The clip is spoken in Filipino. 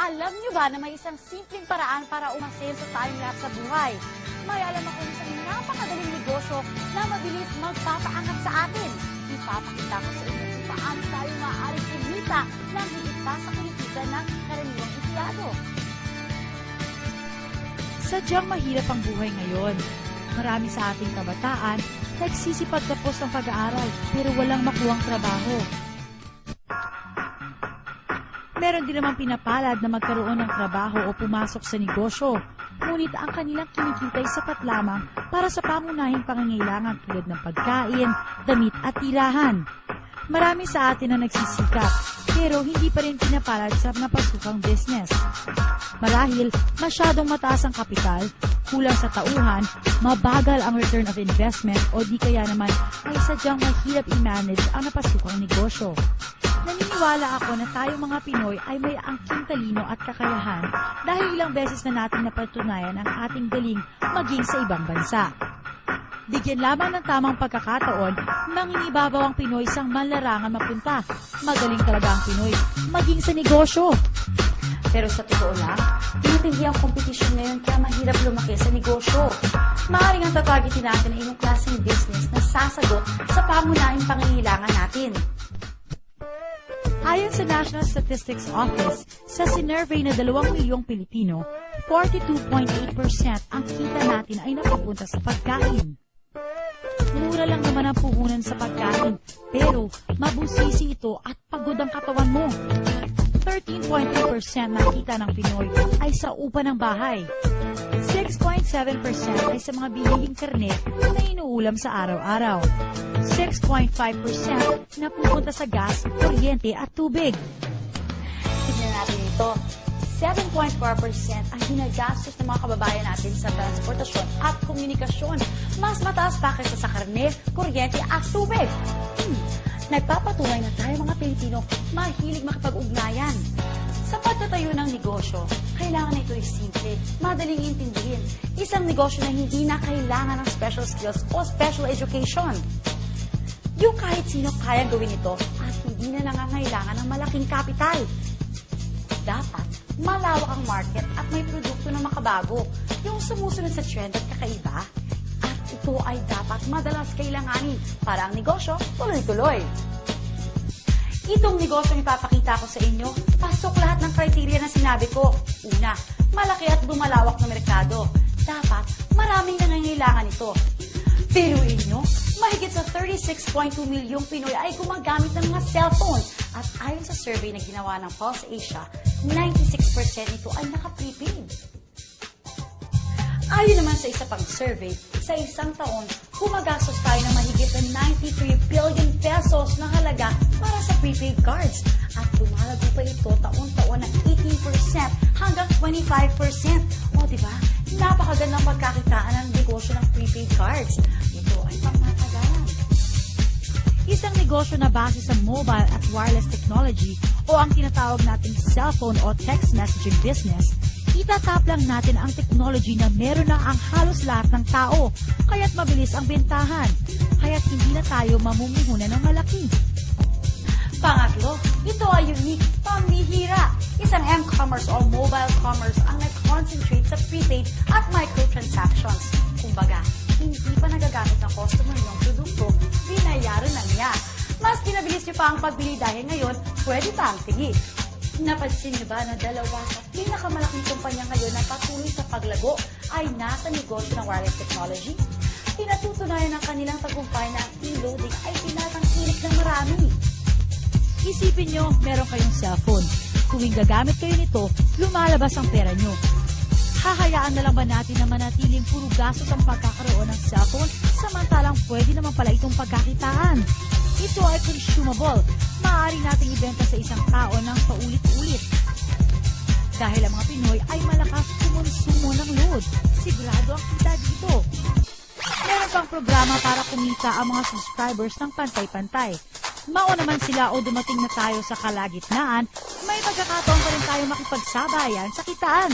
Alam niyo ba na may isang simpleng paraan para umasenso tayong lahat sa buhay? May alam ako isang napakadaling negosyo na mabilis magpapaangat sa atin. Ipapakita ko sa inyo kung paano tayo maaaring kumita ng higit pa sa kinikita ng karaniwang empleyado. Sadyang mahirap ang buhay ngayon. Marami sa ating kabataan nagsisipag tapos ng pag-aaral pero walang makuhang trabaho. Meron din naman pinapalad na magkaroon ng trabaho o pumasok sa negosyo, ngunit ang kanilang kinikita ay sapat lamang para sa pangunahing pangangailangan tulad ng pagkain, damit at tirahan. Marami sa atin na nagsisikap, pero hindi pa rin pinapalad sa napasukang business. Marahil masyadong mataas ang kapital, kulang sa tauhan, mabagal ang return of investment o di kaya naman ay sadyang mahirap i-manage ang napasukang negosyo. Naniniwala ako na tayong mga Pinoy ay may angking talino at kakayahan dahil ilang beses na natin napatunayan ang ating galing maging sa ibang bansa. Bigyan lamang ng tamang pagkakataon, manginibabaw ang Pinoy sang manlarangan mapunta. Magaling talaga ang Pinoy maging sa negosyo. Pero sa totoo lang, tinitindi ang kompetisyon ngayon kaya mahirap lumaki sa negosyo. Maaaring ang tatargetin natin ay yung klaseng business na sasagot sa pangunahing pangangailangan natin. Ayon sa National Statistics Office, sa sinurvey na 2 milyong Pilipino, 42.8% ang kita natin ay napupunta sa pagkain. Mura lang naman ang puhunan sa pagkain, pero mabusisi ito at pagod ang katawan mo. 13.3% ng kita ng Pinoy ay sa upa ng bahay. 6.7% ay sa mga bilihing karne na inuulam sa araw-araw. 6.5% na pupunta sa gas, kuryente at tubig. Tignan natin ito. 7.4% ang ginagastos ng mga kababayan natin sa transportasyon at komunikasyon. Mas mataas pa kaysa sa karne, kuryente at tubig. Nagpapatunay na tayo mga Pilipino mahilig makipag-ugnayan. Sa pagtatayo ng negosyo, kailangan na ito ay simple, madaling intindihin. Isang negosyo na hindi na kailangan ng special skills o special education. Yung kahit sino kayang gawin ito at hindi na nangangailangan ng malaking kapital. Dapat malawak ang market at may produkto na makabago, yung sumusunod sa trend at kakaiba. At ito ay dapat madalas kailanganin para ang negosyo tuloy-tuloy. Itong negosyong ipapakita ko sa inyo, pasok lahat ng criteria na sinabi ko. Una, malaki at bumalawak na merkado. Dapat maraming nangangailangan ito. Biruin nyo, mahigit sa 36.2 milyong Pinoy ay gumagamit ng mga cellphone. At ayon sa survey na ginawa ng Pulse Asia, 96% nito ay naka-prepaid. Ayon naman sa isa pang survey, sa isang taon, gumagastos tayo ng mahigit na 93 billion pesos na halaga para sa prepaid cards. At lumalago pa ito taon-taon ng 18% hanggang 25%. O diba, napakagandang pagkakitaan ng negosyo ng prepaid cards. Ito ay pangmatagalan. Isang negosyo na base sa mobile at wireless technology o ang tinatawag nating cellphone o text messaging business, itatap lang natin ang technology na meron na ang halos lahat ng tao, kaya't mabilis ang bentahan, kaya't hindi na tayo mamumuhunan ng malaki. Pangatlo, ito ay unique, pambihira. Isang m-commerce o mobile commerce ang nag-concentrate sa prepaid at microtransactions. Kumbaga, hindi pa nagagamit ng customer ng produkto, binayaran na niya. Mas pinabilis niyo pa ang pagbili dahil ngayon, pwede pa ang tingin. Napansin niyo ba na dalawa sa pinakamalaking kumpanya ngayon na patuloy sa paglago ay nasa negosyo ng wireless technology? Pinatutunayan ng kanilang tagumpay na ang e-loading ay tinatangkilik ng marami. Isipin nyo, meron kayong cellphone. Kung gagamit kayo nito, lumalabas ang pera nyo. Hahayaan na lang ba natin na manatiling puro gastos ang pagkakaroon ng cellphone samantalang pwede naman pala itong pagkakitaan? Ito ay consumable. Maaari nating ibenta sa isang tao ng paulit-ulit. Dahil ang mga Pinoy ay malakas kumonsumo ng load. Sigurado ang kita dito. Meron pang programa para kumita ang mga subscribers ng pantay-pantay. Mauna man sila o dumating na tayo sa kalagitnaan, may pagkakataon pa rin tayo makipagsabayan sa kitaan.